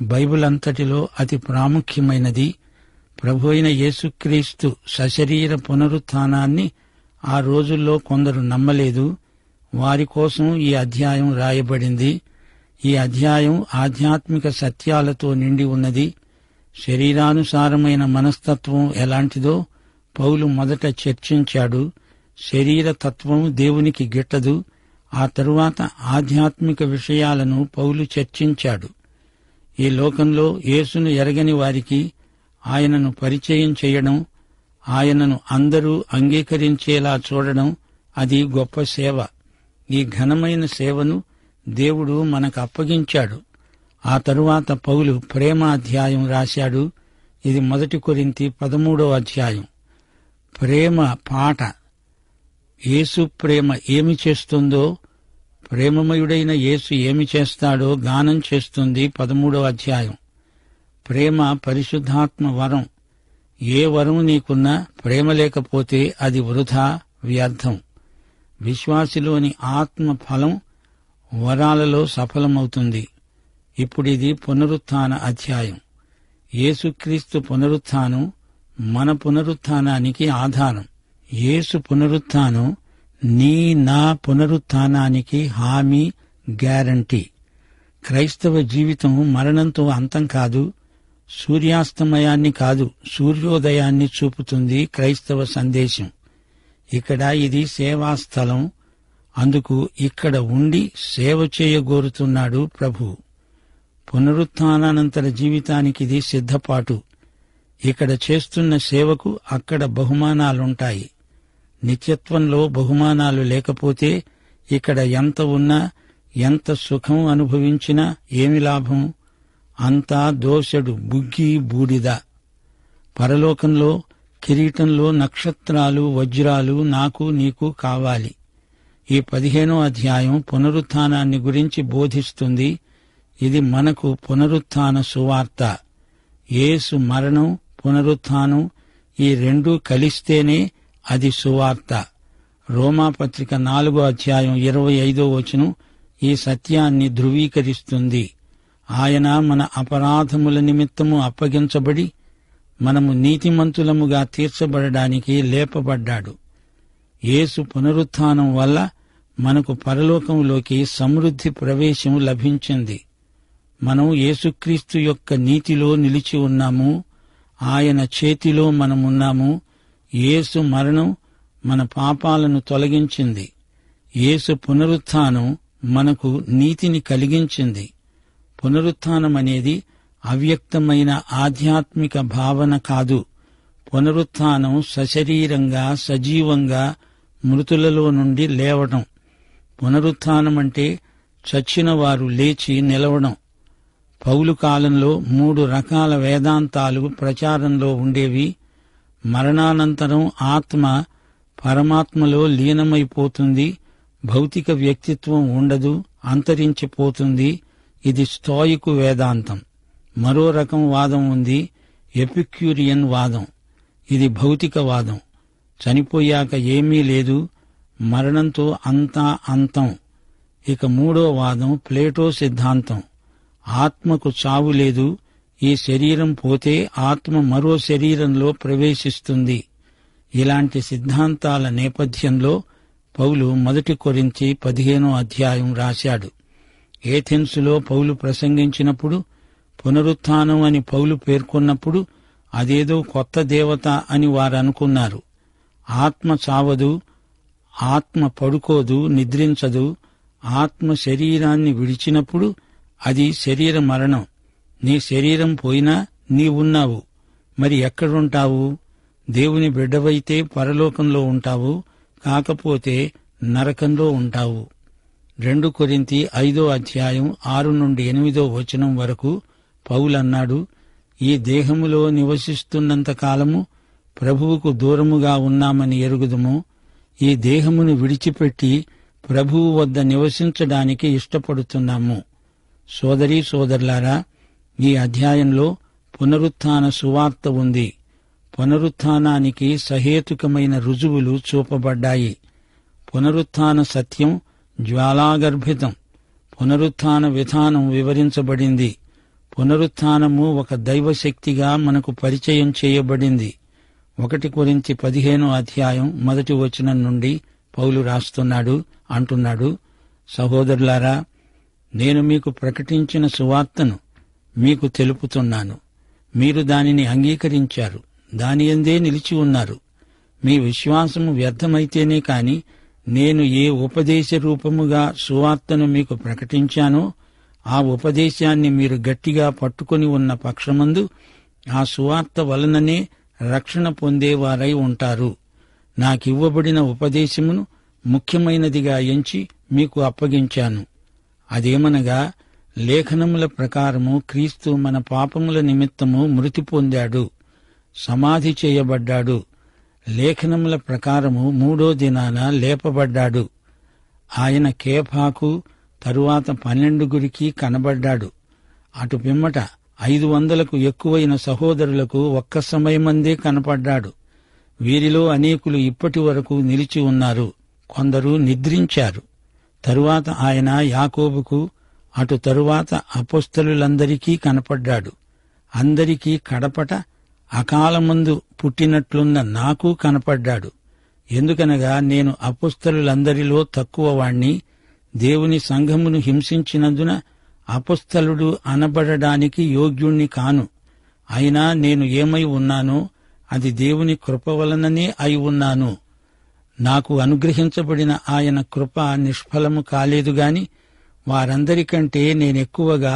Bible అంతటిలో అతి ప్రాముఖ్యమైనది. ప్రభు అయిన యేసుక్రీస్తు సశరీర పునరుత్థానాన్ని ఆ రోజుల్లో కొందరు నమ్మలేదు. వారి కోసం ఈ అధ్యాయం రాయబడింది. ఈ అధ్యాయం ఆధ్యాత్మిక సత్యాలతో నిండి ఉన్నది. శరీరానుసారమైన మనస్తత్వం ఎలాంటిదో పౌలు మొదట చర్చించాడు. శరీరతత్వం దేవునికి గిట్టదు. ఆ తరువాత ఆధ్యాత్మిక విషయాలను పౌలు చర్చించాడు. ఈ లోకంలో యేసును ఎరగని వారికి ఆయనను పరిచయం చేయడం, ఆయనను అందరూ అంగీకరించేలా చూడడం, అది గొప్ప సేవ. ఈ ఘనమైన సేవను దేవుడు మనకు అప్పగించాడు. ఆ తరువాత పౌలు ప్రేమ అధ్యాయం రాశాడు. ఇది 1 కొరింథీ 13వ అధ్యాయం. ప్రేమ పాట. యేసు ప్రేమ ఏమి చేస్తుందో, ప్రేమమయుడైన యేసు ఏమి చేస్తాడో గానం చేస్తుంది 13వ అధ్యాయం. ప్రేమ పరిశుద్ధాత్మ వరం. ఏ వరం నీకున్నా ప్రేమ లేకపోతే అది వృథా, వ్యర్థం. విశ్వాసిలోని ఆత్మ ఫలం వరాలలో సఫలమవుతుంది. ఇప్పుడిది పునరుత్థాన అధ్యాయం. యేసుక్రీస్తు పునరుత్థానం మన పునరుత్థానానికి ఆధారం. యేసు పునరుత్థానం నీ నా పునరుత్థానానికి హామీ, గ్యారంటీ. క్రైస్తవ జీవితం మరణంతో అంతం కాదు. సూర్యాస్తమయాన్ని కాదు, సూర్యోదయాన్ని చూపుతుంది క్రైస్తవ సందేశం. ఇక్కడ ఇది సేవాస్థలం. అందుకు ఇక్కడ ఉండి సేవ చేయగోరుతున్నాడు ప్రభు. పునరుత్థానానంతర జీవితానికి ఇది సిద్ధపాటు. ఇక్కడ చేస్తున్న సేవకు అక్కడ బహుమానాలుంటాయి. నిత్యత్వంలో బహుమానాలు లేకపోతే ఇక్కడ ఎంత ఉన్నా, ఎంత సుఖం అనుభవించినా ఏమి లాభం? అంతా దోసెడు, బుగ్గి, బూడిద. పరలోకంలో కిరీటంలో నక్షత్రాలు, వజ్రాలు నాకు నీకు కావాలి. ఈ 15వ అధ్యాయం పునరుత్థానాన్ని గురించి బోధిస్తుంది. ఇది మనకు పునరుత్థాన సువార్త. యేసు మరణం, పునరుత్థానం ఈ రెండూ కలిస్తేనే అది సువార్త. రోమాపత్రిక 4వ అధ్యాయం 25వ వచనం ఈ సత్యాన్ని ధృవీకరిస్తుంది. ఆయన మన అపరాధముల నిమిత్తము అప్పగించబడి మనము నీతిమంతులముగా తీర్చబడడానికి లేపబడ్డాడు. యేసు పునరుత్థానం వల్ల మనకు పరలోకంలోకి సమృద్ధి ప్రవేశం లభించింది. మనం యేసుక్రీస్తు యొక్క నీతిలో నిలిచి ఉన్నాము. ఆయన చేతిలో మనమున్నాము. యేసు మరణం మన పాపాలను తొలగించింది. యేసు పునరుత్థానం మనకు నీతిని కలిగించింది. పునరుత్థానమనేది అవ్యక్తమైన ఆధ్యాత్మిక భావన కాదు. పునరుత్థానం సశరీరంగా, సజీవంగా మృతులలో నుండి లేవడం. పునరుత్థానమంటే చచ్చిన వారు లేచి నిలవడం. పౌలు కాలంలో 3 రకాల వేదాంతాలు ప్రచారంలో ఉండేవి. మరణానంతరం ఆత్మ పరమాత్మలో లీనమైపోతుంది. భౌతిక వ్యక్తిత్వం ఉండదు, అంతరించిపోతుంది. ఇది స్టోయికు వేదాంతం. మరో రకం వాదం ఉంది, ఎపిక్యూరియన్ వాదం. ఇది భౌతికవాదం. చనిపోయాక ఏమీ లేదు, మరణంతో అంతా అంతం. ఇక 3వ వాదం ప్లేటో సిద్ధాంతం. ఆత్మకు చావు లేదు. ఈ శరీరం పోతే ఆత్మ మరో శరీరంలో ప్రవేశిస్తుంది. ఇలాంటి సిద్ధాంతాల నేపథ్యంలో పౌలు 1 కొరింథీ 15వ అధ్యాయం రాశాడు. ఏథెన్సులో పౌలు ప్రసంగించినప్పుడు పునరుత్థానం అని పౌలు పేర్కొన్నప్పుడు అదేదో కొత్త దేవత అని వారనుకున్నారు. ఆత్మ చావదు, ఆత్మ పడుకోదు, నిద్రించదు. ఆత్మ శరీరాన్ని విడిచినప్పుడు అది శరీర మరణం. నీ శరీరం పోయినా నీవున్నావు. మరి ఎక్కడుంటావు? దేవుని బిడ్డవైతే పరలోకంలో ఉంటావు, కాకపోతే నరకంలో ఉంటావు. 2 కొరింథీ 5వ అధ్యాయం 6 నుండి 8వ వచనం వరకు పౌలన్నాడు, ఈ దేహములో నివసిస్తున్నంత కాలము ప్రభువుకు దూరముగా ఉన్నామని ఎరుగుదుము. ఈ దేహమును విడిచిపెట్టి ప్రభువు వద్ద నివసించడానికి ఇష్టపడుతున్నాము. సోదరీ సోదరులారా, ఈ అధ్యాయంలో పునరుత్థాన సువార్త ఉంది. పునరుత్థానానికి సహేతుకమైన రుజువులు చూపబడ్డాయి. పునరుత్థాన సత్యం జ్వాలాగర్భితం. పునరుత్థాన విధానం వివరించబడింది. పునరుత్థానము ఒక దైవశక్తిగా మనకు పరిచయం చేయబడింది. 1 కొరింథీ 15 అధ్యాయం 1 వచనం నుండి పౌలు రాస్తున్నాడు, అంటున్నాడు, సహోదరులారా, నేను మీకు ప్రకటించిన సువార్తను మీకు తెలుపుతున్నాను. మీరు దానిని అంగీకరించారు, దానియందే నిలిచి ఉన్నారు. మీ విశ్వాసము వ్యర్థమైతేనే కాని నేను ఏ ఉపదేశ రూపముగా సువార్తను మీకు ప్రకటించానో ఆ ఉపదేశాన్ని మీరు గట్టిగా పట్టుకొని ఉన్న పక్షమందు ఆ సువార్త వలననే రక్షణ పొందేవారై ఉంటారు. నాకివ్వబడిన ఉపదేశమును ముఖ్యమైనదిగా ఎంచి మీకు అప్పగించాను. అదేమనగా, లేఖనముల ప్రకారము క్రీస్తు మన పాపముల నిమిత్తము మృతి పొందాడు, సమాధి చేయబడ్డాడు. లేఖనముల ప్రకారము 3వ దినాన లేపబడ్డాడు. ఆయన కేఫాకు, తరువాత 12 కనబడ్డాడు. అటు పిమ్మట 500కు ఎక్కువైన సహోదరులకు ఒక్క సమయమందే కనపడ్డాడు. వీరిలో అనేకులు ఇప్పటి వరకు నిలిచి ఉన్నారు, కొందరు నిద్రించారు. తరువాత ఆయన యాకోబుకు, అటు తరువాత అపొస్తలులందరికీ కనపడ్డాడు. అందరికీ కడపట అకాలమందు పుట్టినట్లున్న నాకు కనపడ్డాడు. ఎందుకనగా నేను అపొస్తలులందరిలో తక్కువవాణ్ణి, దేవుని సంఘమును హింసించినందున అపొస్తలుడు అనబడడానికి యోగ్యుణ్ణి కాను. అయినా నేను ఏమై ఉన్నానో అది దేవుని కృప వలననే అయి ఉన్నాను. నాకు అనుగ్రహించబడిన ఆయన కృప నిష్ఫలము కాలేదుగాని వారందరికంటే నేనెక్కువగా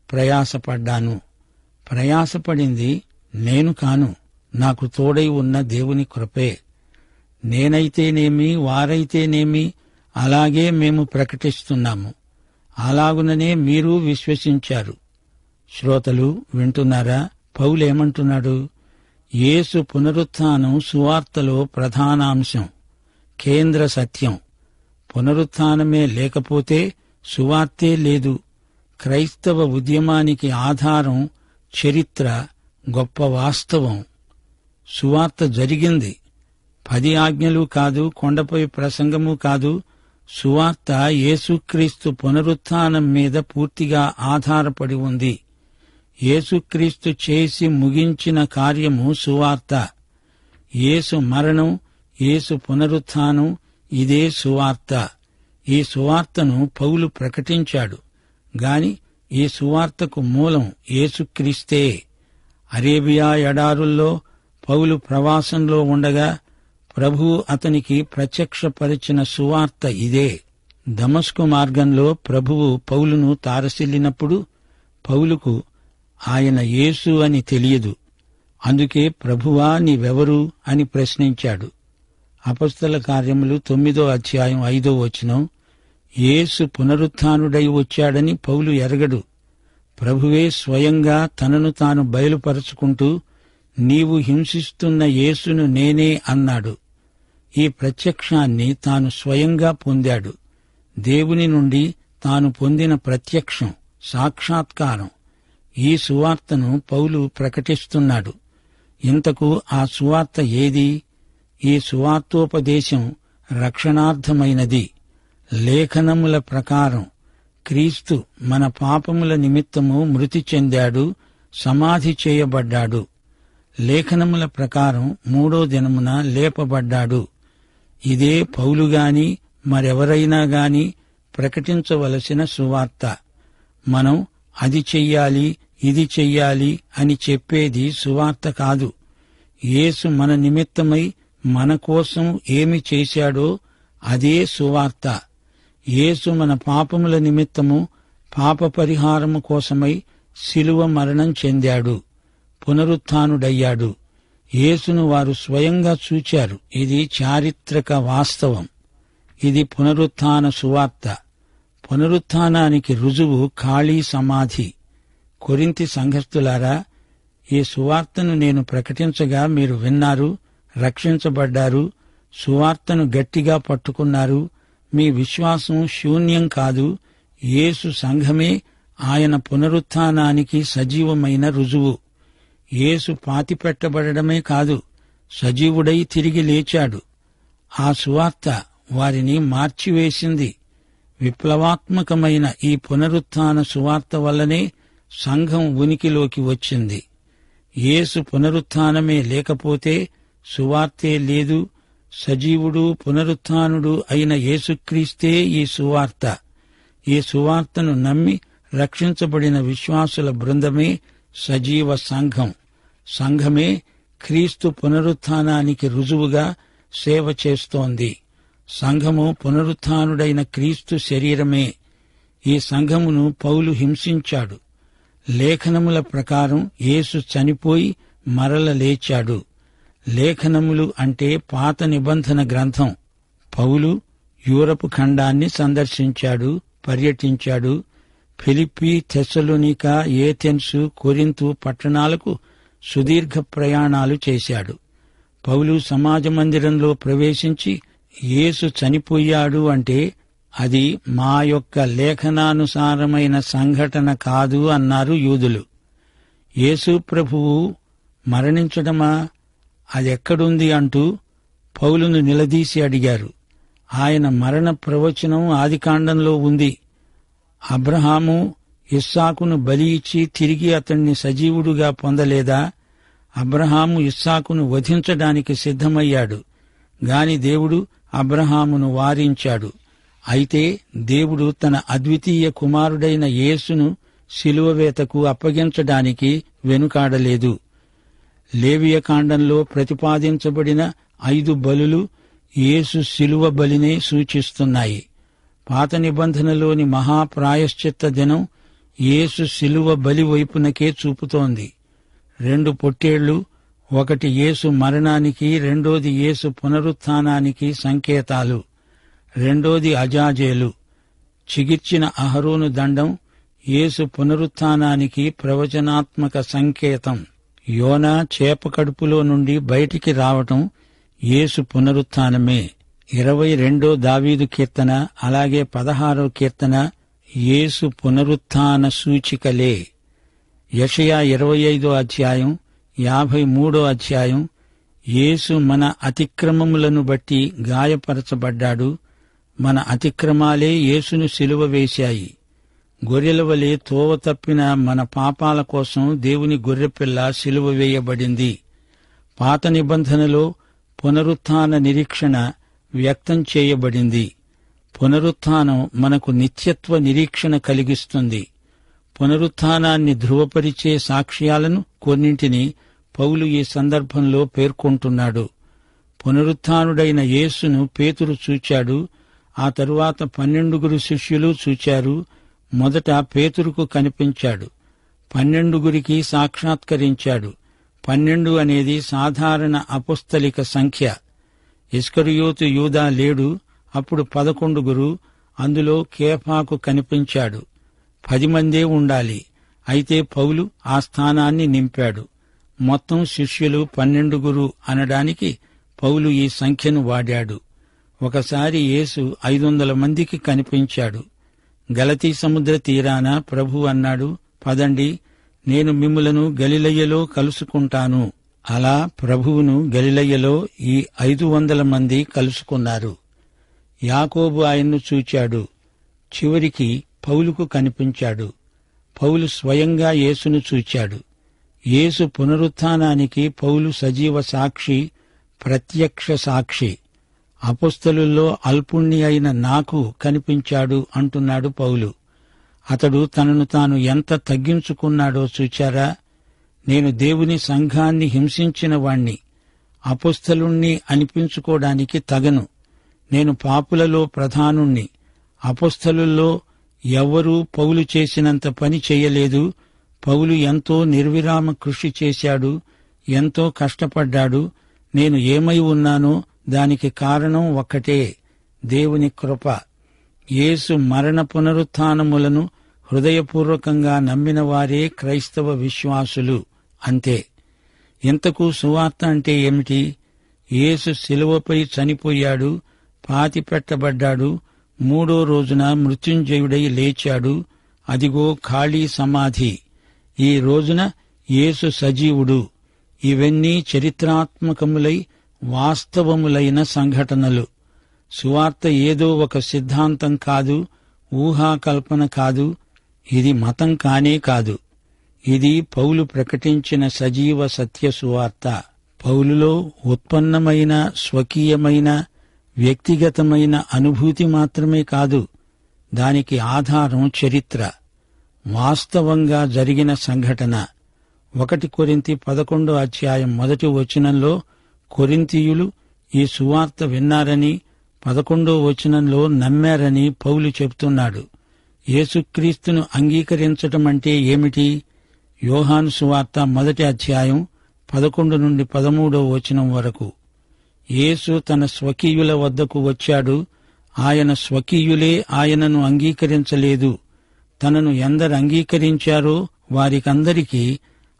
ప్రయాసపడ్డాను. ప్రయాసపడింది నేను కాను, నాకు తోడై ఉన్న దేవుని కృపే. నేనైతేనేమి, వారైతేనేమి, అలాగే మేము ప్రకటిస్తున్నాము. అలాగుననే మీరు విశ్వసించారు. శ్రోతలు వింటున్నారా? పౌలేమంటున్నాడు? యేసు పునరుత్థానం సువార్తలో ప్రధానాంశం, కేంద్ర సత్యం. పునరుత్థానమే లేకపోతే సువార్తే లేదు. క్రైస్తవ ఉద్యమానికి ఆధారం చరిత్ర, గొప్ప వాస్తవం. సువార్త జరిగింది. 10 ఆజ్ఞలు కాదు, కొండపై ప్రసంగము కాదు. సువార్త యేసుక్రీస్తు పునరుత్థానం మీద పూర్తిగా ఆధారపడి ఉంది. యేసుక్రీస్తు చేసి ముగించిన కార్యము సువార్త. యేసు మరణం, యేసు పునరుత్థానం, ఇదే సువార్త. ఈ సువార్తను పౌలు ప్రకటించాడు గాని ఈ సువార్తకు మూలం యేసుక్రీస్తే. అరేబియా ఎడారుల్లో పౌలు ప్రవాసంలో ఉండగా ప్రభువు అతనికి ప్రత్యక్షపరిచిన సువార్త ఇదే. దమస్కు మార్గంలో ప్రభువు పౌలును తారసిల్లినప్పుడు పౌలుకు ఆయన యేసు అని తెలియదు. అందుకే ప్రభువా నీవెవరు అని ప్రశ్నించాడు. అపొస్తల కార్యములు 9వ అధ్యాయం 5వ వచనం, యేసు పునరుత్థానుడై వచ్చాడని పౌలు ఎరగడు. ప్రభువే స్వయంగా తనను తాను బయలుపరుచుకుంటూ నీవు హింసిస్తున్న యేసును నేనే అన్నాడు. ఈ ప్రత్యక్షాన్ని తాను స్వయంగా పొందాడు. దేవుని నుండి తాను పొందిన ప్రత్యక్షం, సాక్షాత్కారం. ఈ సువార్తను పౌలు ప్రకటిస్తున్నాడు. ఇంతకు ఆ సువార్త ఏది? ఈ సువార్తోపదేశం రక్షణార్థమైనది. లేఖనముల ప్రకారం క్రీస్తు మన పాపముల నిమిత్తము మృతి చెందాడు, సమాధి చేయబడ్డాడు. లేఖనముల ప్రకారం 3వ దినమున లేపబడ్డాడు. ఇదే పౌలుగాని మరెవరైనా గాని ప్రకటించవలసిన సువార్త. మనం అది చెయ్యాలి, ఇది చెయ్యాలి అని చెప్పేది సువార్త కాదు. యేసు మన నిమిత్తమై మన కోసం ఏమి చేశాడో అదే సువార్త. యేసు మన పాపముల నిమిత్తము పాప పరిహారము కోసమై శిలువ మరణం చెందాడు, పునరుత్థానుడయ్యాడు. యేసును వారు స్వయంగా చూచారు. ఇది చారిత్రక వాస్తవం. ఇది పునరుత్థాన సువార్త. పునరుత్థానానికి రుజువు ఖాళీ సమాధి. కొరింథీ సంఘస్థులారా, ఈ సువార్తను నేను ప్రకటించగా మీరు విన్నారు, రక్షించబడ్డారు, సువార్తను గట్టిగా పట్టుకున్నారు. మీ విశ్వాసం శూన్యం కాదు. యేసు సంఘమే ఆయన పునరుత్థానానికి సజీవమైన రుజువు. యేసు పాతిపెట్టబడమే కాదు, సజీవుడై తిరిగి లేచాడు. ఆ సువార్త వారిని మార్చివేసింది. విప్లవాత్మకమైన ఈ పునరుత్థాన సువార్త వల్లనే సంఘం ఉనికిలోకి వచ్చింది. యేసు పునరుత్థానమే లేకపోతే సువార్తే లేదు. సజీవుడు పునరుత్థానుడు అయిన యేసుక్రీస్తే ఈ సువార్త. ఈ సువార్తను నమ్మి రక్షించబడిన విశ్వాసుల బృందమే సజీవ సంఘం. సంఘమే క్రీస్తు పునరుత్థానానికి రుజువుగా సేవ చేస్తోంది. సంఘము పునరుత్థానుడైన క్రీస్తు శరీరమే. ఈ సంఘమును పౌలు హింసించాడు. లేఖనముల ప్రకారం యేసు చనిపోయి మరల లేచాడు. లేఖనములు అంటే పాత నిబంధన గ్రంథం. పౌలు యూరపు ఖండాన్ని సందర్శించాడు, పర్యటించాడు. ఫిలిప్పి, తెస్సలోనిక, ఏథెన్సు, కొరింతు పట్టణాలకు సుదీర్ఘ ప్రయాణాలు చేశాడు. పౌలు సమాజ మందిరంలో ప్రవేశించి యేసు చనిపోయాడు అంటే అది మా యొక్క లేఖనానుసారమైన సంఘటన కాదు అన్నారు యూదులు. యేసు ప్రభువు మరణించడమా, అదెక్కడుంది అంటూ పౌలును నిలదీసి అడిగారు. ఆయన మరణ ప్రవచనం ఆదికాండంలో ఉంది. అబ్రహాము ఇస్సాకును బలి ఇచ్చి తిరిగి అతణ్ణి సజీవుడుగా పొందలేదా? అబ్రహాము ఇస్సాకును వధించడానికి సిద్ధమయ్యాడు గాని దేవుడు అబ్రహామును వారించాడు. అయితే దేవుడు తన అద్వితీయ కుమారుడైన యేసును శిలువవేతకు అప్పగించడానికి వెనుకాడలేదు. లేవియ కాండంలో ప్రతిపాదించబడిన 5 బలులు యేసు శిలువ బలినే సూచిస్తున్నాయి. పాత నిబంధనలోని మహాప్రాయశ్చిత్త దినం యేసు శిలువ బలి వైపునకే చూపుతోంది. 2 పొట్టేళ్లు, ఒకటి యేసు మరణానికి, రెండోది యేసు పునరుత్థానానికి సంకేతాలు. రెండోది అజాజేలు, చిగిర్చిన అహరోను దండం యేసు పునరుత్థానానికి ప్రవచనాత్మక సంకేతం. యోనా చేప కడుపులో నుండి బయటికి రావటం యేసు పునరుత్థానమే. 22 దావీదు కీర్తన, అలాగే 16 కీర్తన యేసు పునరుత్థాన సూచికలే. యెషయా 25 అధ్యాయం, 53 అధ్యాయం యేసు మన అతిక్రమములను బట్టి గాయపరచబడ్డాడు, మన అతిక్రమాలే యేసును సిలువ వేశాయి. గొర్రెల వలె తోవ తప్పిన మన పాపాల కోసం దేవుని గొర్రెపిల్ల సిలువ వేయబడింది. పాత నిబంధనలో పునరుత్థాన నిరీక్షణ వ్యక్తం చేయబడింది. పునరుత్థానం మనకు నిత్యత్వ నిరీక్షణ కలిగిస్తుంది. పునరుత్థానాన్ని ధృవపరిచే సాక్ష్యాలను కొన్నింటిని పౌలు ఈ సందర్భంలో పేర్కొంటున్నాడు. పునరుత్థానుడైన యేసును పేతురు చూచాడు. ఆ తరువాత 12 శిష్యులు చూచారు. మొదట పేతురుకు కనిపించాడు, 12 సాక్షాత్కరించాడు. 12 అనేది సాధారణ అపుస్తలిక సంఖ్య. ఇస్కరియోతు యూదా లేడు. అప్పుడు 11, అందులో కేఫాకు కనిపించాడు. 10 మందే ఉండాలి. అయితే పౌలు ఆ స్థానాన్ని నింపాడు. మొత్తం శిష్యులు 12 అనడానికి పౌలు ఈ సంఖ్యను వాడాడు. ఒకసారి యేసు 500 మందికి కనిపించాడు. గలతీ సముద్ర తీరాన ప్రభు అన్నాడు, పదండి, నేను మిమ్ములను గలిలయలో కలుసుకుంటాను. అలా ప్రభువును గలిలయలో ఈ 500 మంది కలుసుకున్నారు. యాకోబు ఆయన్ను చూచాడు. చివరికి పౌలుకు కనిపించాడు. పౌలు స్వయంగా యేసును చూచాడు. యేసు పునరుత్థానానికి పౌలు సజీవ సాక్షి, ప్రత్యక్ష సాక్షి. అపొస్తలుల్లో అల్పుణ్ణి అయిన నాకు కనిపించాడు అంటున్నాడు పౌలు. అతడు తనను తాను ఎంత తగ్గించుకున్నాడో చూచారా? నేను దేవుని సంఘాన్ని హింసించిన వాణ్ణి, అపొస్తలుణ్ణి అనిపించుకోవడానికి తగను. నేను పాపులలో ప్రధానుణ్ణి. అపొస్తలుల్లో ఎవ్వరూ పౌలు చేసినంత పని చెయ్యలేదు. పౌలు ఎంతో నిర్విరామ కృషి చేశాడు, ఎంతో కష్టపడ్డాడు. నేను ఏమై ఉన్నానో దానికి కారణం ఒక్కటే, దేవుని కృప. యేసు మరణ పునరుత్థానములను హృదయపూర్వకంగా నమ్మిన వారే క్రైస్తవ విశ్వాసులు. అంతే. ఇంతకు సువార్త అంటే ఏమిటి? యేసు శిలువపై చనిపోయాడు, పాతిపెట్టబడ్డాడు, 3వ రోజున మృత్యుంజయుడై లేచాడు. అదిగో ఖాళీ సమాధి. ఈ రోజున యేసు సజీవుడు. ఇవన్నీ చరిత్రాత్మకములై వాస్తవములైన సంఘటనలు. సువార్త ఏదో ఒక సిద్ధాంతం కాదు, ఊహాకల్పన కాదు. ఇది మతం కానే కాదు. ఇది పౌలు ప్రకటించిన సజీవ సత్య సువార్త. పౌలులో ఉత్పన్నమైన స్వకీయమైన వ్యక్తిగతమైన అనుభూతి మాత్రమే కాదు, దానికి ఆధారం చరిత్ర, వాస్తవంగా జరిగిన సంఘటన. 1 కొరింథీ 11 మొదటి వచనంలో కొరింథీయులు ఈ సువార్త విన్నారని, 11 నమ్మారని పౌలు చెబుతున్నాడు. యేసుక్రీస్తును అంగీకరించటమంటే ఏమిటి? యోహాను సువార్త 1 11 నుండి 13 వరకు. యేసు తన స్వకీయుల వద్దకు వచ్చాడు. ఆయన స్వకీయులే ఆయనను అంగీకరించలేదు. తనను ఎందరు అంగీకరించారో వారికందరికీ,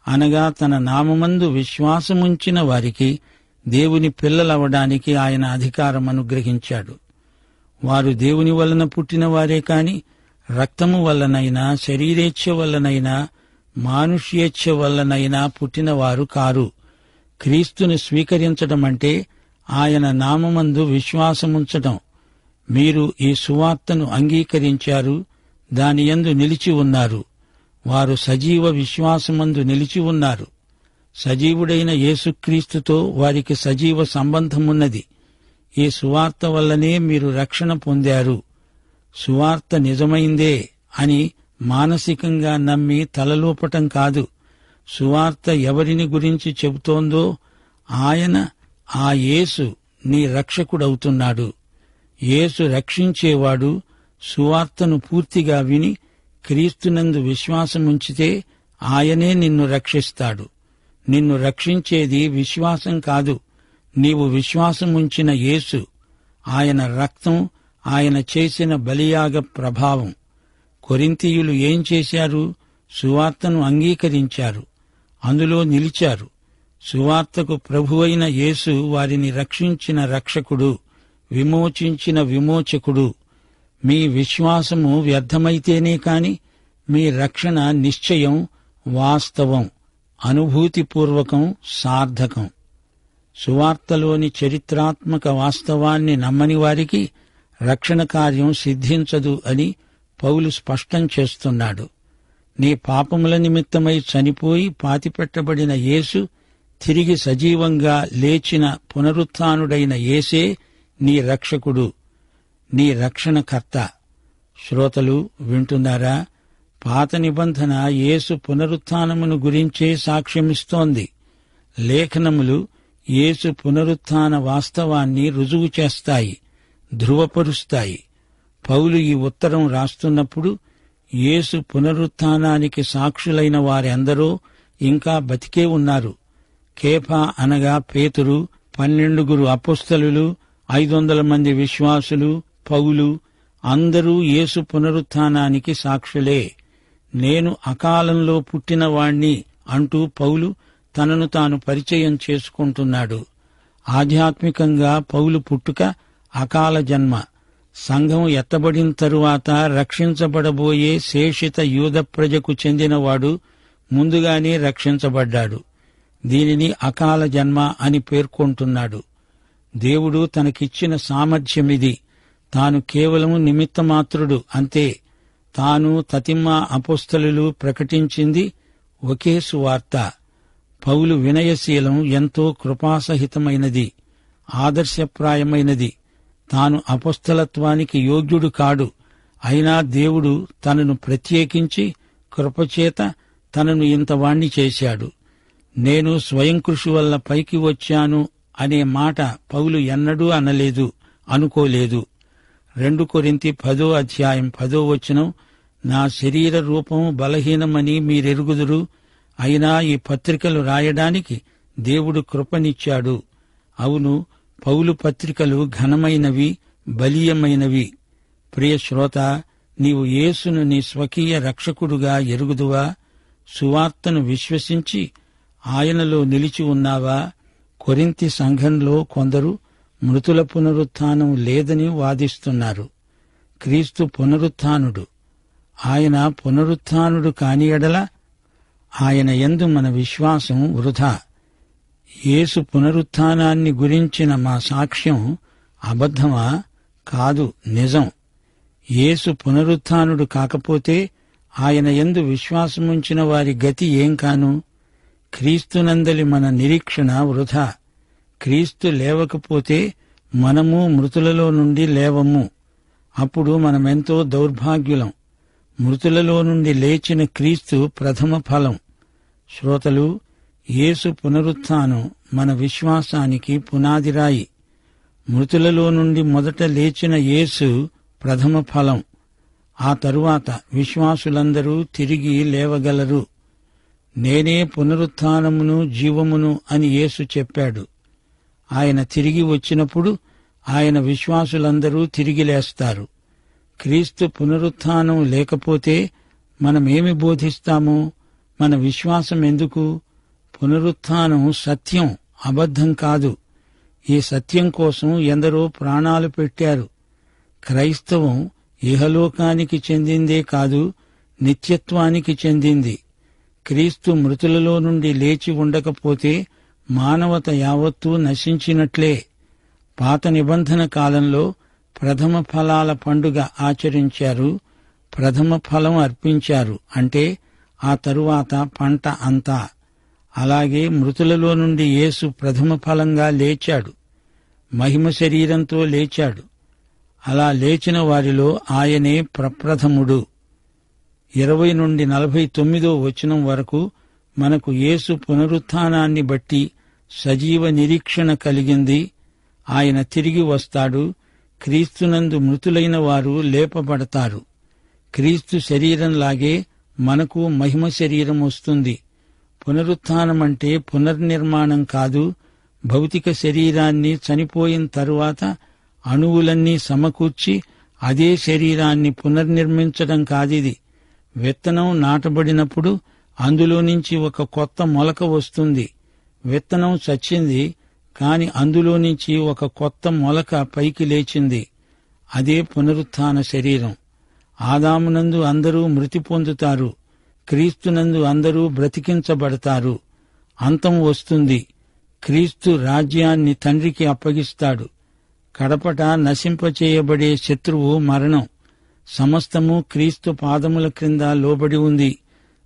అనగా తన నామమందు విశ్వాసముంచిన వారికి దేవుని పిల్లలవడానికి ఆయన అధికారం అనుగ్రహించాడు. వారు దేవుని వలన పుట్టినవారే కాని రక్తము వల్లనైనా, శరీరేచ్ఛ వల్లనైనా, మానుష్యేచ్ఛ వల్లనైనా పుట్టినవారు కారు. క్రీస్తుని స్వీకరించటమంటే ఆయన నామమందు విశ్వాసముంచటం. మీరు ఈ సువార్తను అంగీకరించారు, దానియందు నిలిచి ఉన్నారు. వారు సజీవ విశ్వాసమందు నిలిచి ఉన్నారు. సజీవుడైన యేసుక్రీస్తుతో వారికి సజీవ సంబంధమున్నది. ఈ సువార్త వల్లనే మీరు రక్షణ పొందారు. సువార్త నిజమైందే అని మానసికంగా నమ్మి తలలోపటం కాదు. సువార్త ఎవరిని గురించి చెబుతోందో ఆయన, ఆ యేసు నీ రక్షకుడవుతున్నాడు. యేసు రక్షించేవాడు. సువార్తను పూర్తిగా విని క్రీస్తునందు విశ్వాసముంచితే ఆయనే నిన్ను రక్షిస్తాడు. నిన్ను రక్షించేది విశ్వాసం కాదు, నీవు విశ్వాసముంచిన యేసు, ఆయన రక్తం, ఆయన చేసిన బలియాగ ప్రభావం. కొరింథీయులు ఏం చేశారు? సువార్తను అంగీకరించారు, అందులో నిలిచారు. సువార్తకు ప్రభువైన యేసు వారిని రక్షించిన రక్షకుడు, విమోచించిన విమోచకుడు. మీ విశ్వాసము వ్యర్థమైతేనే కాని మీ రక్షణ నిశ్చయం, వాస్తవం, అనుభూతిపూర్వకం, సార్థకం. సువార్తలోని చరిత్రాత్మక వాస్తవాన్ని నమ్మని వారికి రక్షణ కార్యం సిద్ధించదు అని పౌలు స్పష్టం చేస్తున్నాడు. నీ పాపముల నిమిత్తమై చనిపోయి పాతిపెట్టబడిన యేసు, తిరిగి సజీవంగా లేచిన పునరుత్థానుడైన యేసే నీ రక్షకుడు, నీ రక్షణకర్త. శ్రోతలు వింటున్నారా? పాత నిబంధన యేసు పునరుత్థానమును గురించే సాక్ష్యమిస్తోంది. లేఖనములు యేసు పునరుత్థాన వాస్తవాన్ని రుజువు చేస్తాయి, ధృవపరుస్తాయి. పౌలు ఈ ఉత్తరం రాస్తున్నప్పుడు యేసు పునరుత్థానానికి సాక్షులైన వారెందరో ఇంకా బతికే ఉన్నారు. కేఫా అనగా పేతురు, 12 అపోస్తలులు, 500 మంది విశ్వాసులు, పౌలు, అందరూ యేసు పునరుత్థానానికి సాక్షులే. నేను అకాలంలో పుట్టినవాణ్ణి అంటూ పౌలు తనను తాను పరిచయం చేసుకుంటున్నాడు. ఆధ్యాత్మికంగా పౌలు పుట్టుక అకాల జన్మ. సంఘం ఎత్తబడిన తరువాత రక్షించబడబోయే శేషిత యూద ప్రజకు చెందినవాడు ముందుగానే రక్షించబడ్డాడు. దీనిని అకాల జన్మ అని పేర్కొంటున్నాడు. దేవుడు తనకిచ్చిన సామర్థ్యమిది. తాను కేవలం నిమిత్తమాత్రుడు, అంతే. తాను, తతిమ్మ అపోస్తలులు ప్రకటించింది ఒకే సువార్త. పౌలు వినయశీలం ఎంతో కృపాసహితమైనది, ఆదర్శప్రాయమైనది. తాను అపోస్తలత్వానికి యోగ్యుడు కాడు, అయినా దేవుడు తనను ప్రత్యేకించి కృపచేత తనను ఇంతవాణ్ణి చేశాడు. నేను స్వయం కృషి వల్ల పైకి వచ్చాను అనే మాట పౌలు ఎన్నడూ అనలేదు, అనుకోలేదు. 2 కొరింథీ 10:10 నా శరీర రూపం బలహీనమని మీరెరుగుదురు, అయినా ఈ పత్రికలు రాయడానికి దేవుడు కృపనిచ్చాడు. అవును, పౌలు పత్రికలు ఘనమైనవి, బలీయమైనవి. ప్రియ శ్రోత, నీవు యేసును నీ స్వకీయ రక్షకుడుగా ఎరుగుదువా? సువార్తను విశ్వసించి ఆయనలో నిలిచి ఉన్నావా? కొరింథీ సంఘంలో కొందరు మృతుల పునరుత్థానం లేదని వాదిస్తున్నారు. క్రీస్తు పునరుత్థానుడు. ఆయన పునరుత్థానుడు కాని ఎడల ఆయన యందు మన విశ్వాసం వృథా. యేసు పునరుత్థానాన్ని గురించిన మా సాక్ష్యం అబద్ధమా? కాదు, నిజం. యేసు పునరుత్థానుడు కాకపోతే ఆయన యందు విశ్వాసముంచిన వారి గతి ఏం కాను? క్రీస్తునందలి మన నిరీక్షణ వృథా. క్రీస్తు లేవకపోతే మనము మృతులలో నుండి లేవము. అప్పుడు మనమెంతో దౌర్భాగ్యులం. మృతులలో నుండి లేచిన క్రీస్తు ప్రథమ ఫలం. శ్రోతలు, యేసు పునరుత్థానం మన విశ్వాసానికి పునాదిరాయి. మృతులలో నుండి మొదట లేచిన యేసు ప్రథమ ఫలం. ఆ తరువాత విశ్వాసులందరూ తిరిగి లేవగలరు. నేనే పునరుత్థానమును జీవమును అని యేసు చెప్పాడు. ఆయన తిరిగి వచ్చినప్పుడు ఆయన విశ్వాసులందరూ తిరిగి లేస్తారు. క్రీస్తు పునరుత్థానం లేకపోతే మనమేమి బోధిస్తాము? మన విశ్వాసం ఎందుకు? పునరుత్థానం సత్యం, అబద్ధం కాదు. ఈ సత్యం కోసం ఎందరో ప్రాణాలు పెట్టారు. క్రైస్తవం ఇహలోకానికి చెందిందే కాదు, నిత్యత్వానికి చెందింది. క్రీస్తు మృతులలో నుండి లేచి ఉండకపోతే మానవత యావత్తూ నశించినట్లే. పాత నిబంధన కాలంలో ప్రథమ ఫలాల పండుగ ఆచరించారు. ప్రథమ ఫలం అర్పించారు అంటే ఆ తరువాత పంట అంతా. అలాగే మృతులలో నుండి యేసు ప్రథమ ఫలంగా లేచాడు. మహిమ శరీరంతో లేచాడు. అలా లేచిన వారిలో ఆయనే ప్రప్రథముడు. 20 నుండి 49 వచనం వరకు మనకు యేసు పునరుత్థానాన్ని బట్టి సజీవ నిరీక్షణ కలిగింది. ఆయన తిరిగి వస్తాడు. క్రీస్తునందు మృతులైన వారు లేపబడతారు. క్రీస్తు శరీరంలాగే మనకు మహిమ శరీరం వస్తుంది. పునరుత్థానమంటే పునర్నిర్మాణం కాదు. భౌతిక శరీరాన్ని చనిపోయిన తరువాత అణువులన్నీ సమకూర్చి అదే శరీరాన్ని పునర్నిర్మించడం కాదిది. విత్తనం నాటబడినప్పుడు అందులో నుంచి ఒక కొత్త మొలక వస్తుంది. విత్తనం చచ్చింది, కాని అందులో నుంచి ఒక కొత్త మొలక పైకి లేచింది. అదే పునరుత్థాన శరీరం. ఆదామునందు అందరూ మృతి పొందుతారు. క్రీస్తునందు అందరూ బ్రతికించబడతారు. అంతం వస్తుంది. క్రీస్తు రాజ్యాన్ని తండ్రికి అప్పగిస్తాడు. కడపట నశింపచేయబడే శత్రువు మరణం. సమస్తము క్రీస్తు పాదముల క్రింద లోబడి ఉంది.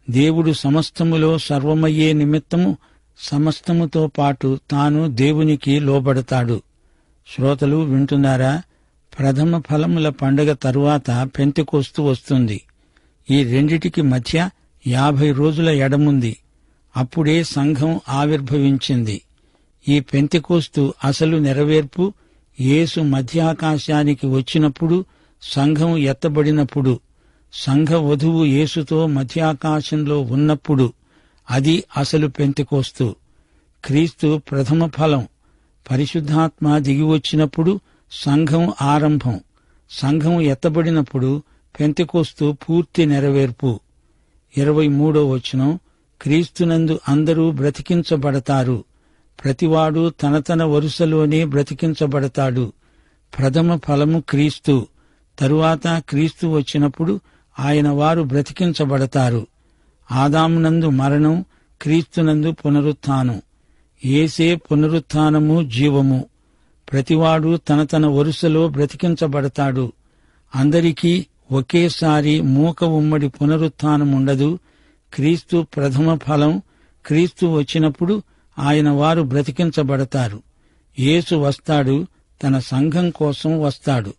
దేవుడు సమస్తములో సర్వమయ్యే నిమిత్తము సమస్తముతో పాటు తాను దేవునికి లోబడతాడు. శ్రోతలు వింటున్నారా? ప్రథమ ఫలముల పండగ తరువాత పెంతెకోస్తు వస్తుంది. ఈ రెండిటికి మధ్య 50 రోజుల ఎడముంది. అప్పుడే సంఘం ఆవిర్భవించింది. ఈ పెంతెకోస్తు అసలు నెరవేర్పు యేసు మధ్యాకాశానికి వచ్చినప్పుడు, సంఘం ఎత్తబడినప్పుడు, సంఘ వధువు యేసుతో మధ్యాకాశంలో ఉన్నప్పుడు. అది అసలు పెంతెకోస్తు. క్రీస్తు ప్రథమ ఫలం. పరిశుద్ధాత్మ దిగివచ్చినప్పుడు సంఘం ఆరంభం. సంఘం ఎత్తబడినప్పుడు పెంతెకోస్తు పూర్తి నెరవేర్పు. 23వ వచనం, క్రీస్తునందు అందరూ బ్రతికించబడతారు. ప్రతివాడు తన తన వరుసలోనే బ్రతికించబడతాడు. ప్రథమ ఫలము క్రీస్తు. తరువాత క్రీస్తు వచ్చినప్పుడు ఆయన వారు బ్రతికించబడతారు. ఆదామునందు మరణం, క్రీస్తునందు పునరుత్థానం. యేసే పునరుత్థానము, జీవము. ప్రతివాడు తన తన వరుసలో బ్రతికించబడతాడు. అందరికీ ఒకేసారి మూక ఉమ్మడి పునరుత్థానముండదు. క్రీస్తు ప్రథమ ఫలం. క్రీస్తు వచ్చినప్పుడు ఆయన వారు బ్రతికించబడతారు. యేసు వస్తాడు, తన సంఘం కోసం వస్తాడు.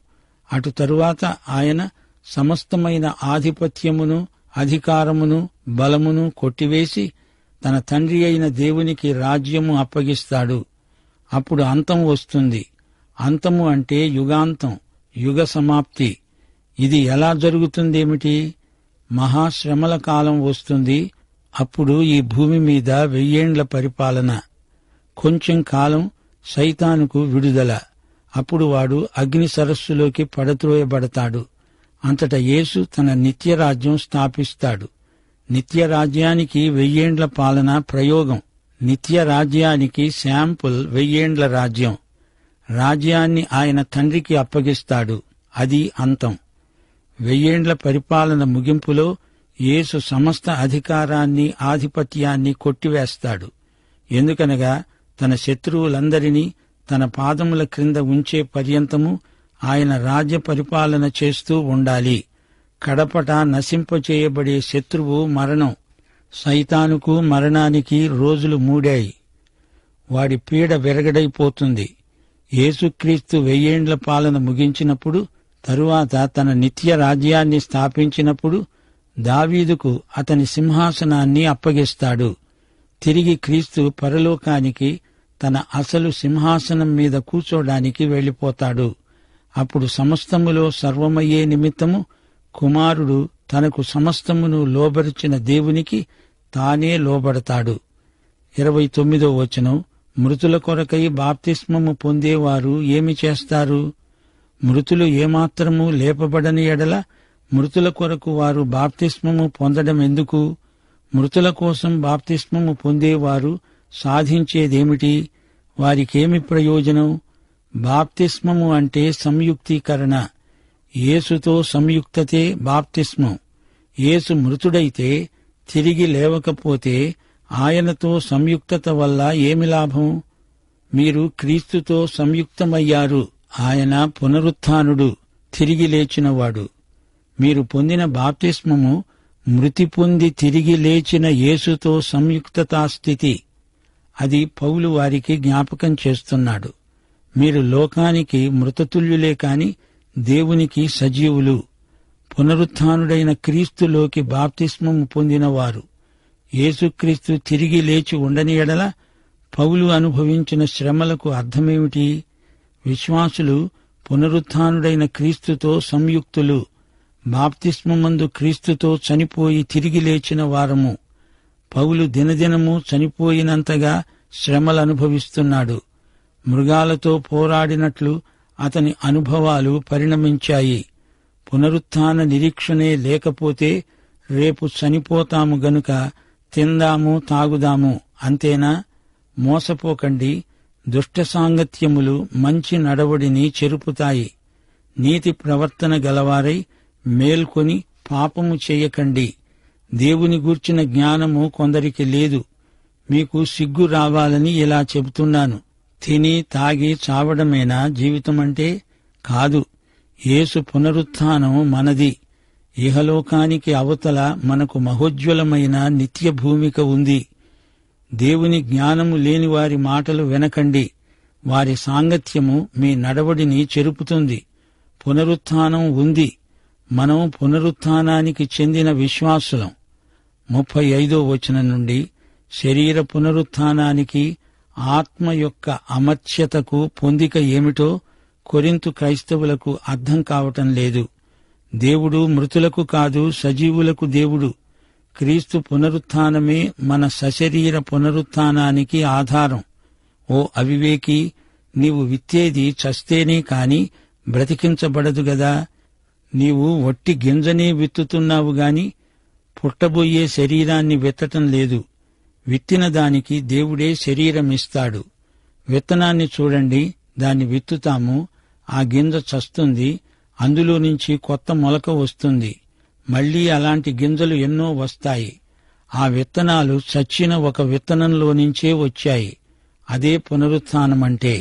అటు తరువాత ఆయన సమస్తమైన ఆధిపత్యమును, అధికారమును, బలమును కొట్టివేసి తన తండ్రి అయిన దేవునికి రాజ్యము అప్పగిస్తాడు. అప్పుడు అంతం వస్తుంది. అంతము అంటే యుగాంతం, యుగ సమాప్తి. ఇది ఎలా జరుగుతుందేమిటి? మహాశ్రమల కాలం వస్తుంది. అప్పుడు ఈ భూమి మీద 1000 ఏండ్ల పరిపాలన. కొంచెం కాలం సైతానుకు విడుదల. అప్పుడు వాడు అగ్ని సరస్సులోకి పడత్రోయబడతాడు. అంతటా యేసు తన నిత్యరాజ్యం స్థాపిస్తాడు. నిత్యరాజ్యానికి 1000 ఏండ్ల పాలన ప్రయోగం. నిత్యరాజ్యానికి శాంపుల్ 1000 ఏండ్ల రాజ్యం. రాజ్యాన్ని ఆయన తండ్రికి అప్పగిస్తాడు. అది అంతం. 1000 ఏండ్ల పరిపాలన ముగింపులో యేసు సమస్త అధికారాన్ని, ఆధిపత్యాన్ని కొట్టివేస్తాడు. ఎందుకనగా తన శత్రువులందరినీ తన పాదముల క్రింద ఉంచే పర్యంతము ఆయన రాజ్య పరిపాలన చేస్తూ ఉండాలి. కడపట నశింపచేయబడే శత్రువు మరణం. సైతానుకు మరణానికి రోజులు మూడాయి. వాడి పీడ విరగడైపోతుంది. యేసుక్రీస్తు 1000 ఏండ్ల పాలన ముగించినప్పుడు, తరువాత తన నిత్య రాజ్యాన్ని స్థాపించినప్పుడు దావీదుకు అతని సింహాసనాన్ని అప్పగిస్తాడు. తిరిగి క్రీస్తు పరలోకానికి తన అసలు సింహాసనం మీద కూర్చోడానికి వెళ్లిపోతాడు. అప్పుడు సమస్తములో సర్వమయ్యే నిమిత్తము కుమారుడు తనకు సమస్తమును లోబరిచిన దేవునికి తానే లోబడతాడు. 29వ వచనం, మృతుల కొరకై బాప్తిస్మము పొందేవారు ఏమి చేస్తారు? మృతులు ఏమాత్రము లేపబడని ఎడల మృతుల కొరకు వారు బాప్తిస్మము పొందడం ఎందుకు? మృతుల కోసం బాప్తిస్మము పొందేవారు సాధించేదేమిటి? వారికేమి ప్రయోజనం? బాప్తిస్మము అంటే సంయుక్తీకరణ. యేసుతో సంయుక్తతే బాప్తిస్మం. యేసు మృతుడైతే, తిరిగి లేవకపోతే ఆయనతో సంయుక్తత వల్ల ఏమి లాభం? మీరు క్రీస్తుతో సంయుక్తమయ్యారు. ఆయన పునరుత్థానుడు, తిరిగి లేచినవాడు. మీరు పొందిన బాప్తిస్మము మృతి పొంది తిరిగి లేచిన యేసుతో సంయుక్తతాస్థితి. అది పౌలు వారికి జ్ఞాపకం చేస్తున్నాడు. మీరు లోకానికి మృతతుల్యులే కాని దేవునికి సజీవులు. పునరుత్థానుడైన క్రీస్తులోకి బాప్తిస్మము పొందినవారు. యేసుక్రీస్తు తిరిగి లేచి ఉండని ఎడల పౌలు అనుభవించిన శ్రమలకు అర్థమేమిటి? విశ్వాసులు పునరుత్థానుడైన క్రీస్తుతో సంయుక్తులు. బాప్తిస్మమందు క్రీస్తుతో చనిపోయి తిరిగి లేచిన వారము. పౌలు దినదినము చనిపోయినంతగా శ్రమలనుభవిస్తున్నాడు. మృగాలతో పోరాడినట్లు అతని అనుభవాలు పరిణమించాయి. పునరుత్థాన నిరీక్షణే లేకపోతే రేపు చనిపోతాము గనుక తిందాము తాగుదాము అంతేనా? మోసపోకండి. దుష్ట సాంగత్యములు మంచి నడవడిని చెరుపుతాయి. నీతి ప్రవర్తన గలవారై మేల్కొని పాపము చేయకండి. దేవుని గూర్చిన జ్ఞానము కొందరికి లేదు. మీకు సిగ్గు రావాలని ఇలా చెబుతున్నాను. తిని తాగి చావడమేనా జీవితమంటే? కాదు. యేసు పునరుత్థానం మనది. ఇహలోకానికి అవతల మనకు మహోజ్వలమైన నిత్య భూమిక ఉంది. దేవుని జ్ఞానము లేని వారి మాటలు వినకండి. వారి సాంగత్యము మీ నడవడిని చెరుపుతుంది. పునరుత్థానం ఉంది. మనం పునరుత్థానానికి చెందిన విశ్వాసులం. 35వ వచనం నుండి, శరీర పునరుత్థానానికి ఆత్మ యొక్క అమర్త్యతకు పొందిక ఏమిటో కొరింథు క్రైస్తవులకు అర్థం కావటం లేదు. దేవుడు మృతులకు కాదు, సజీవులకు దేవుడు. క్రీస్తు పునరుత్థానమే మన సశరీర పునరుత్థానానికి ఆధారం. ఓ అవివేకి, నీవు విత్తేది చస్తేనే కాని బ్రతికించబడదు గదా. నీవు వట్టి గింజనే విత్తుతున్నావు గాని పుట్టబోయే శరీరాన్ని విత్తటం లేదు. విత్తిన దానికి దేవుడే శరీరమిస్తాడు. విత్తనాన్ని చూడండి, దాన్ని విత్తుతాము, ఆ గింజ చస్తుంది, అందులో నుంచి కొత్త మొలక వస్తుంది. మళ్లీ అలాంటి గింజలు ఎన్నో వస్తాయి. ఆ విత్తనాలు చచ్చిన ఒక విత్తనంలో నుంచే వచ్చాయి. అదే పునరుత్థానమంటే.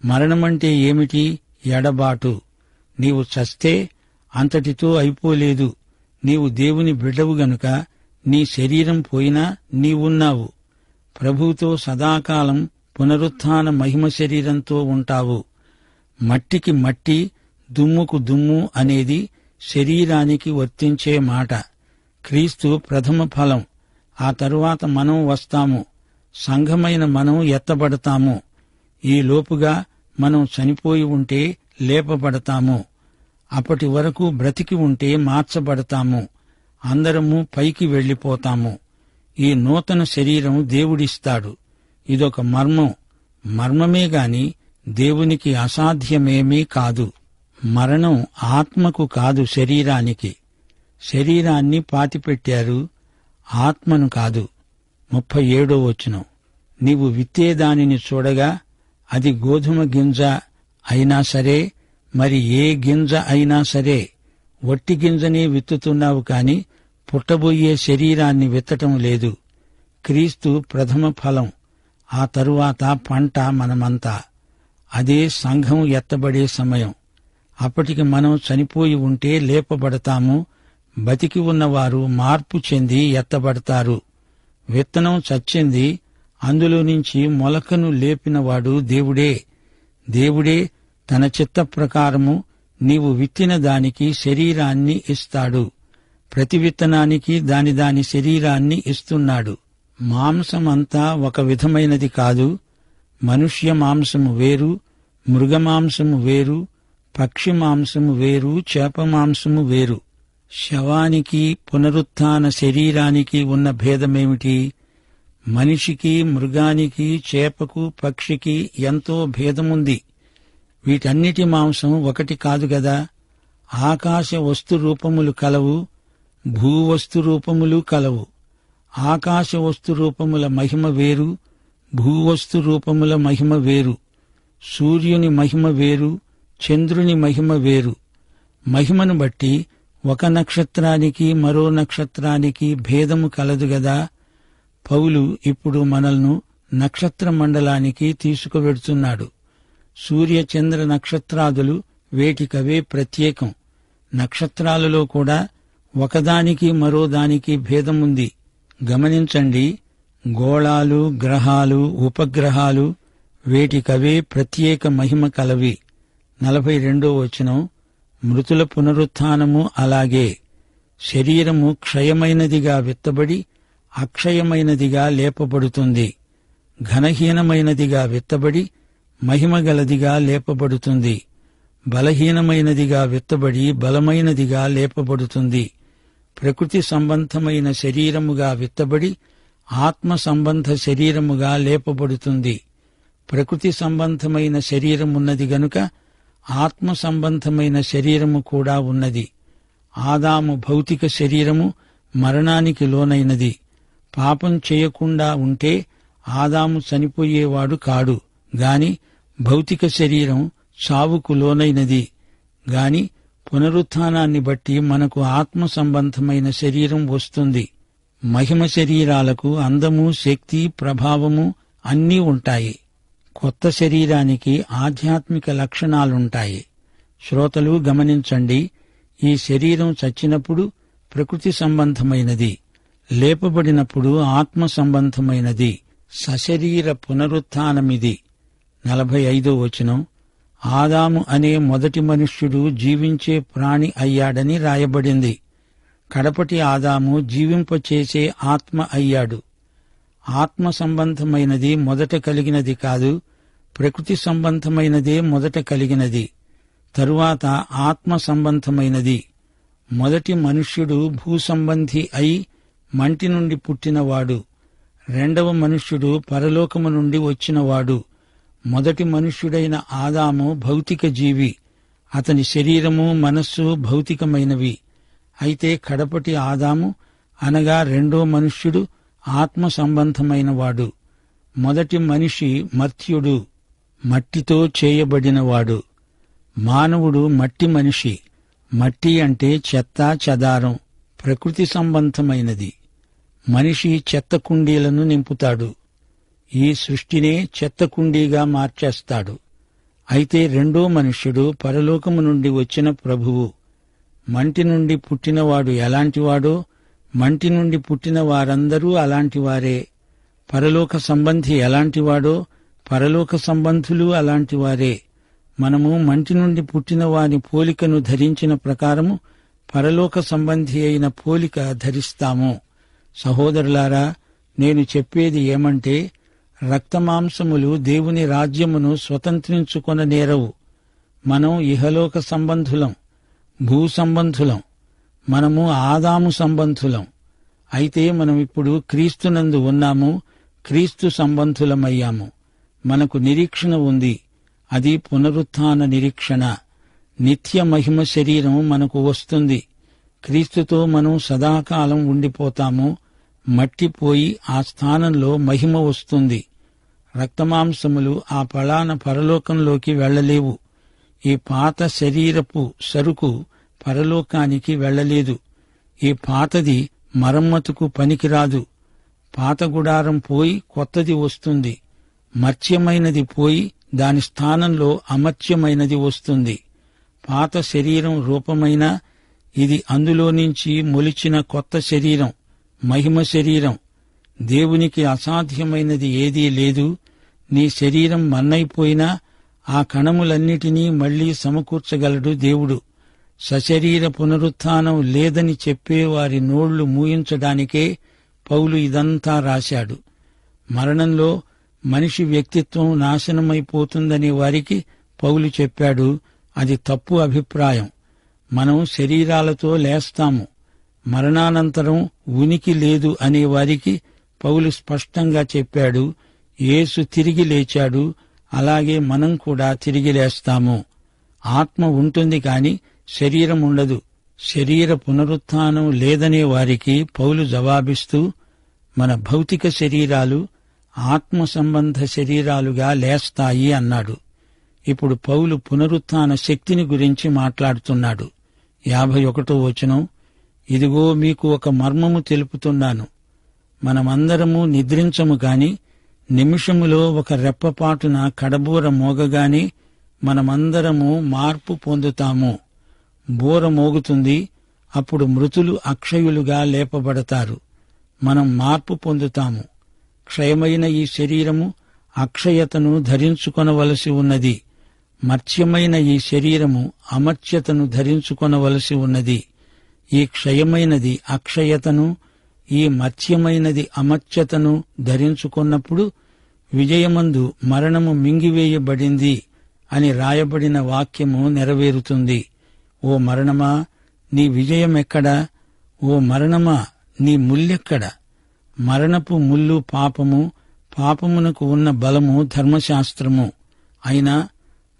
మరణమంటే ఏమిటి? ఎడబాటు. నీవు చస్తే అంతటితో అయిపోలేదు. నీవు దేవుని బిడ్డవు గనుక నీ శరీరం పోయినా నీవున్నావు. ప్రభువుతో సదాకాలం పునరుత్థాన మహిమ శరీరంతో ఉంటావు. మట్టికి మట్టి, దుమ్ముకు దుమ్ము అనేది శరీరానికి వర్తించే మాట. క్రీస్తు ప్రథమ ఫలం. ఆ తరువాత మనం వస్తాము. సంఘమైన మనం ఎత్తబడతాము. ఈ లోపుగా మనం చనిపోయి ఉంటే లేపబడతాము. అప్పటి వరకు బ్రతికి ఉంటే మార్చబడతాము. అందరము పైకి వెళ్లిపోతాము. ఈ నూతన శరీరం దేవుడిస్తాడు. ఇదొక మర్మం. మర్మమే గాని దేవునికి అసాధ్యమేమీ కాదు. మరణం ఆత్మకు కాదు, శరీరానికి. శరీరాన్ని పాతిపెట్టారు, ఆత్మను కాదు. 37వ వచనం, నీవు విత్తేదానిని చూడగా అది గోధుమ గింజ అయినా సరే, మరి ఏ గింజ అయినా సరే, వట్టి గింజనే విత్తుతున్నావు కాని పుట్టబోయే శరీరాన్ని విత్తటం లేదు. క్రీస్తు ప్రథమ ఫలం. ఆ తరువాత పంట మనమంతా. అదే సంఘం ఎత్తబడే సమయం. అప్పటికి మనం చనిపోయి ఉంటే లేపబడతాము. బతికి ఉన్నవారు మార్పు చెంది ఎత్తబడతారు. విత్తనం చచ్చింది, అందులో నుంచి మొలకను లేపినవాడు దేవుడే. దేవుడే తన చిత్త ప్రకారము నీవు విత్తిన దానికి శరీరాన్ని ఇస్తాడు. ప్రతి విత్తనానికి దాని శరీరాన్ని ఇస్తున్నాడు. మాంసమంతా ఒక విధమైనది కాదు. మనుష్య మాంసము వేరు, మృగమాంసము వేరు, పక్షి మాంసము వేరు, చేప మాంసము వేరు. శవానికి పునరుత్థాన శరీరానికి ఉన్న భేదమేమిటి? మనిషికి, మృగానికి, చేపకు, పక్షికి ఎంతో భేదముంది. వీటన్నిటి మాంసం ఒకటి కాదు గదా. ఆకాశ వస్తు రూపములు కలవు, భూవస్తు రూపములు కలవు. ఆకాశ వస్తు రూపముల మహిమ వేరు, భూవస్తు రూపముల మహిమ వేరు. సూర్యుని మహిమ వేరు, చంద్రుని మహిమ వేరు. మహిమను బట్టి ఒక నక్షత్రానికి మరో నక్షత్రానికి భేదము కలదు గదా. పౌలు ఇప్పుడు మనల్ని నక్షత్ర మండలానికి తీసుకువెడుతున్నాడు. సూర్య చంద్ర నక్షత్రాదులు వేటికవే ప్రత్యేకం. నక్షత్రాలలో కూడా ఒకదానికి మరోదానికి భేదముంది. గమనించండి, గోళాలు, గ్రహాలు, ఉపగ్రహాలు వేటికవే ప్రత్యేక మహిమ కలవి. 42వ వచనం, మృతుల పునరుత్థానము అలాగే. శరీరము క్షయమైనదిగా విత్తబడి అక్షయమైనదిగా లేపబడుతుంది. ఘనహీనమైనదిగా విత్తబడి మహిమగలదిగా లేపబడుతుంది. బలహీనమైనదిగా విత్తబడి బలమైనదిగా లేపబడుతుంది. ప్రకృతి సంబంధమైన శరీరముగా విత్తబడి ఆత్మ సంబంధ శరీరముగా లేపబడుతుంది. ప్రకృతి సంబంధమైన శరీరమున్నది గనుక ఆత్మ సంబంధమైన శరీరము కూడా ఉన్నది. ఆదాము భౌతిక శరీరము మరణానికి లోనైనది. పాపం చేయకుండా ఉంటే ఆదాము చనిపోయేవాడు కాడు గాని భౌతిక శరీరం చావుకు లోనైనది. గాని పునరుత్థానాన్ని బట్టి మనకు ఆత్మ సంబంధమైన శరీరం వస్తుంది. మహిమ శరీరాలకు అందము, శక్తి, ప్రభావము అన్నీ ఉంటాయి. కొత్త శరీరానికి ఆధ్యాత్మిక లక్షణాలుంటాయి. శ్రోతలు గమనించండి, ఈ శరీరం చచ్చినప్పుడు ప్రకృతి సంబంధమైనది, లేపబడినప్పుడు ఆత్మ సంబంధమైనది. సశరీర పునరుత్థానమిది. 45వ వచనం, ఆదాము అనే మొదటి మనుష్యుడు జీవించే ప్రాణి అయ్యాడని రాయబడింది. కడపటి ఆదాము జీవింపచేసే ఆత్మ అయ్యాడు. ఆత్మ సంబంధమైనది మొదట కలిగినది కాదు, ప్రకృతి సంబంధమైనదే మొదట కలిగినది. తరువాత ఆత్మ సంబంధమైనది. మొదటి మనుష్యుడు భూసంబంధి అయి మంటి నుండి పుట్టినవాడు. రెండవ మనుష్యుడు పరలోకము నుండి వచ్చినవాడు. మొదటి మనుష్యుడైన ఆదాము భౌతిక జీవి. అతని శరీరము, మనస్సు భౌతికమైనవి. అయితే కడపటి ఆదాము అనగా రెండో మనుష్యుడు ఆత్మ సంబంధమైనవాడు. మొదటి మనిషి మర్త్యుడు, మట్టితో చేయబడినవాడు. మానవుడు మట్టి మనిషి. మట్టి అంటే చెత్త, చెదారం, ప్రకృతి సంబంధమైనది. మనిషి చెత్త కుండీలను నింపుతాడు. ఈ సృష్టినే చెత్త కుండీగా మార్చేస్తాడు. అయితే రెండో మనుష్యుడు పరలోకము నుండి వచ్చిన ప్రభువు. మంటి నుండి పుట్టినవాడు ఎలాంటివాడో మంటి నుండి పుట్టిన వారందరూ అలాంటివారే. పరలోక సంబంధి ఎలాంటివాడో పరలోక సంబంధులు అలాంటివారే. మనము మంటి నుండి పుట్టిన వాని పోలికను ధరించిన ప్రకారము పరలోక సంబంధి అయిన పోలిక ధరిస్తాము. సహోదరులారా, నేను చెప్పేది ఏమంటే, రక్తమాంసములు దేవుని రాజ్యమును స్వతంత్రించుకొననేరవు. మనం ఇహలోక సంబంధులం, భూ సంబంధులం. మనము ఆదాము సంబంధులం. అయితే మనం ఇప్పుడు క్రీస్తునందు ఉన్నాము, క్రీస్తు సంబంధులమయ్యాము. మనకు నిరీక్షణ ఉంది. అది పునరుత్థాన నిరీక్షణ. నిత్య మహిమ శరీరం మనకు వస్తుంది. క్రీస్తుతో మనం సదాకాలం ఉండిపోతాము. మట్టిపోయి ఆ స్థానంలో మహిమ వస్తుంది. రక్తమాంసములు ఆ పళాన పరలోకంలోకి వెళ్లలేవు. ఈ పాత శరీరపు సరుకు పరలోకానికి వెళ్లలేదు. ఈ పాతది మరమ్మతుకు పనికిరాదు. పాత గుడారం పోయి కొత్తది వస్తుంది. మర్త్యమైనది పోయి దాని స్థానంలో అమర్త్యమైనది వస్తుంది. పాత శరీరం రూపమైనా ఇది అందులో నుంచి మొలిచిన కొత్త శరీరం, మహిమ శరీరం. దేవునికి అసాధ్యమైనది ఏదీ లేదు. నీ శరీరం మన్నైపోయినా ఆ కణములన్నిటినీ మళ్లీ సమకూర్చగలడు దేవుడు. సశరీర పునరుత్థానం లేదని చెప్పే వారి నోళ్లు మూయించడానికే పౌలు ఇదంతా రాశాడు. మరణంలో మనిషి వ్యక్తిత్వం నాశనమైపోతుందనే వారికి పౌలు చెప్పాడు, అది తప్పు అభిప్రాయం. మనం శరీరాలతో లేస్తాము, మరణానంతరం ఉనికి లేదు అనే వారికి పౌలు స్పష్టంగా చెప్పాడు, యేసు తిరిగి లేచాడు, అలాగే మనం కూడా తిరిగి లేస్తాము. ఆత్మ ఉంటుంది కాని శరీరం ఉండదు. శరీర పునరుత్థానం లేదనే వారికి పౌలు జవాబిస్తూ, మన భౌతిక శరీరాలు ఆత్మ సంబంధ శరీరాలుగా లేస్తాయి అన్నాడు. ఇప్పుడు పౌలు పునరుత్థాన శక్తిని గురించి మాట్లాడుతున్నాడు. 51వ వచనం, ఇదిగో మీకు ఒక మర్మము తెలుపుతున్నాను. మనమందరము నిద్రించము గాని నిమిషములో ఒక రెప్పపాటున కడబూర మోగగానే మనమందరము మార్పు పొందుతాము. బూర మోగుతుంది, అప్పుడు మృతులు అక్షయులుగా లేపబడతారు. మనం మార్పు పొందుతాము. క్షయమైన ఈ శరీరము అక్షయతను ధరించుకొనవలసి ఉన్నది. మర్త్యమైన ఈ శరీరము అమర్త్యతను ధరించుకొనవలసి ఉన్నది. ఈ క్షయమైనది అక్షయతను, ఈ మర్త్యమైనది అమర్త్యతను ధరించుకున్నప్పుడు విజయమందు మరణము మింగివేయబడింది అని రాయబడిన వాక్యము నెరవేరుతుంది. ఓ మరణమా, నీ విజయమెక్కడా? ఓ మరణమా, నీ ముల్లెక్కడ? మరణపు ముల్లు పాపము, పాపమునకు ఉన్న బలము ధర్మశాస్త్రము. అయినా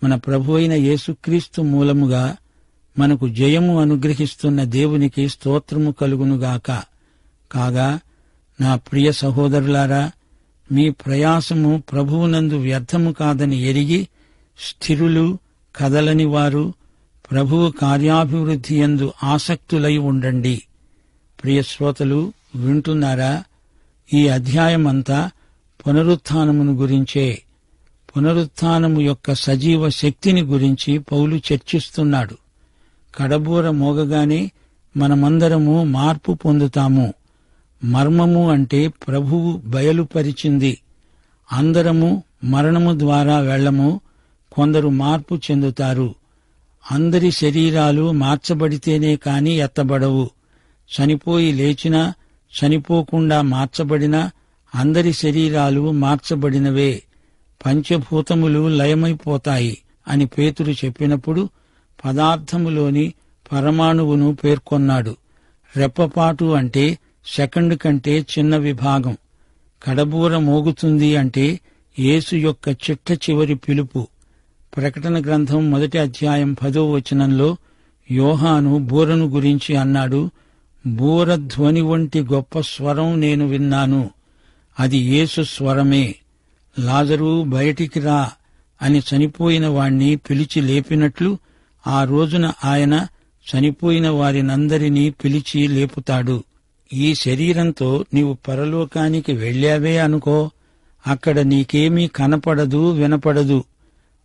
మన ప్రభువైన యేసుక్రీస్తు మూలముగా మనకు జయము అనుగ్రహిస్తున్న దేవునికి స్తోత్రము కలుగునుగాక. కాగా నా ప్రియ సహోదరులారా, మీ ప్రయాసము ప్రభువునందు వ్యర్థము కాదని ఎరిగి స్థిరులు, కదలని వారు, ప్రభువు కార్యాభివృద్ధి యందు ఆసక్తులై ఉండండి. ప్రియ శ్రోతలు, వింటున్నారా? ఈ అధ్యాయమంతా పునరుత్థానమును గురించే. పునరుత్థానము యొక్క సజీవ శక్తిని గురించి పౌలు చర్చిస్తున్నాడు. కడబూర మోగగానే మనమందరము మార్పు పొందుతాము. మర్మము అంటే ప్రభువు బయలుపరిచింది. అందరము మరణము ద్వారా వెళ్లము, కొందరు మార్పు చెందుతారు. అందరి శరీరాలు మార్చబడితేనే కాని ఎత్తబడవు. చనిపోయి లేచినా, చనిపోకుండా మార్చబడినా అందరి శరీరాలు మార్చబడినవే. పంచభూతములు లయమైపోతాయి అని పేతురు చెప్పినప్పుడు పదార్థములోని పరమాణువును పేర్కొన్నాడు. రెప్పపాటు అంటే సెకండ్ కంటే చిన్న విభాగం. కడబూర మోగుతుంది అంటే యేసు యొక్క చిట్ట చివరి పిలుపు. ప్రకటన గ్రంథం 1వ అధ్యాయం 10వ వచనంలో యోహాను బూరను గురించి అన్నాడు, బూర ధ్వని వంటి గొప్ప స్వరం నేను విన్నాను. అది యేసు స్వరమే. లాజరు బయటికి రా అని చనిపోయిన వాణ్ణి పిలిచి లేపినట్లు ఆ రోజున ఆయన చనిపోయిన వారినందరినీ పిలిచి లేపుతాడు. ఈ శరీరంతో నీవు పరలోకానికి వెళ్ళావే అనుకో, అక్కడ నీకేమీ కనపడదు, వినపడదు.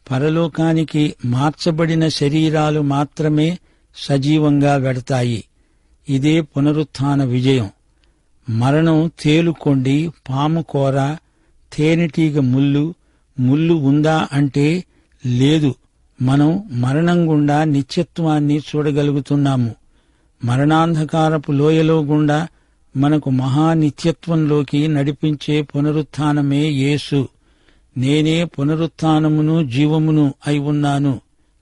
పరలోకానికి మార్చబడిన శరీరాలు మాత్రమే సజీవంగా వెడతాయి. ఇదే పునరుత్థాన విజయం. మరణం తేలుకొండి, పాము కోర, తేనెటీగ ముల్లు, ముల్లు ఉందా అంటే లేదు. మనం మరణం గుండా నిత్యత్వాన్ని చూడగలుగుతున్నాము. మరణాంధకారపు లోయలో గుండా మనకు మహానిత్యత్వంలోకి నడిపించే పునరుత్థానమే యేసు. నేనే పునరుత్థానమును జీవమును అయి ఉన్నాను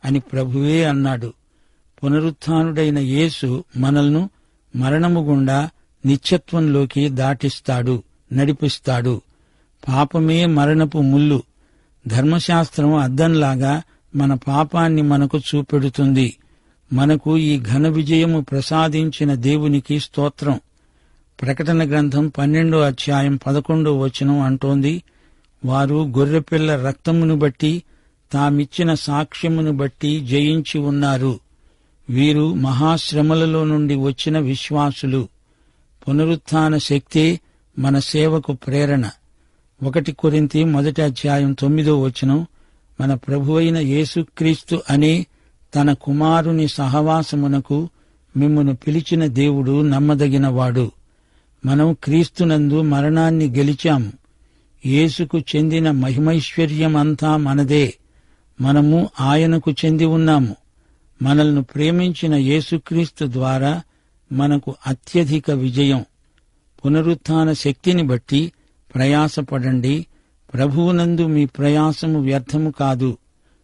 అని ప్రభువే అన్నాడు. పునరుత్థానుడైన యేసు మనల్ని మరణము గుండా నిత్యత్వంలోకి దాటిస్తాడు, నడిపిస్తాడు. పాపమే మరణపు ముల్లు. ధర్మశాస్త్రం అద్దంలాగా మన పాపాన్ని మనకు చూపెడుతుంది. మనకు ఈ ఘన విజయము ప్రసాదించిన దేవునికి స్తోత్రం. ప్రకటన గ్రంథం 12వ అధ్యాయం 11వ వచనం అంటోంది, వారు గొర్రెపిల్ల రక్తమును బట్టి తామిచ్చిన సాక్ష్యమును బట్టి జయించి ఉన్నారు. వీరు మహాశ్రమలలో నుండి వచ్చిన విశ్వాసులు. పునరుత్థాన శక్తే మన సేవకు ప్రేరణ. 1 కొరింథీ 1వ అధ్యాయం 9వ వచనం, మన ప్రభువైన యేసుక్రీస్తు అనే తన కుమారుని సహవాసమునకు మిమ్మును పిలిచిన దేవుడు నమ్మదగినవాడు. మనం క్రీస్తునందు మరణాన్ని గెలిచాము. యేసుకు చెందిన మహిమైశ్వర్యమంతా మనదే. మనము ఆయనకు చెంది ఉన్నాము. మనల్ని ప్రేమించిన యేసుక్రీస్తు ద్వారా మనకు అత్యధిక విజయం. పునరుత్థాన శక్తిని బట్టి ప్రయాసపడండి. ప్రభువునందు మీ ప్రయాసము వ్యర్థము కాదు.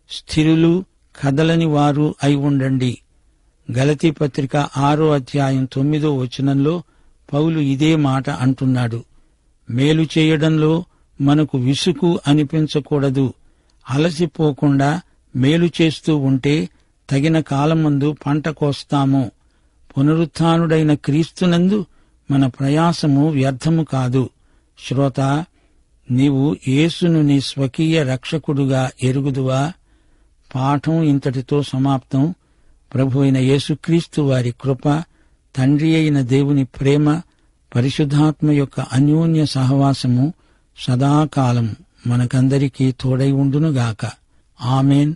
స్థిరులు, కదలని వారు అయి ఉండండి. గలతీ పత్రిక 6:9 పౌలు ఇదే మాట అంటున్నాడు. మేలు చేయడంలో మనకు విసుగు అనిపించకూడదు. అలసిపోకుండా మేలు చేస్తూ ఉంటే తగిన కాలమందు పంట కోస్తాము. పునరుత్థానుడైన క్రీస్తునందు మన ప్రయాసము వ్యర్థము కాదు. శ్రోత, నీవు యేసును నీ స్వకీయ రక్షకుడుగా ఎరుగుదువా? పాఠం ఇంతటితో సమాప్తం. ప్రభువైన యేసుక్రీస్తు వారి కృప, తండ్రి అయిన దేవుని ప్రేమ, పరిశుద్ధాత్మ యొక్క అన్యోన్య సహవాసము సదాకాలం మనకందరికీ తోడై ఉండునుగాక. ఆమేన్.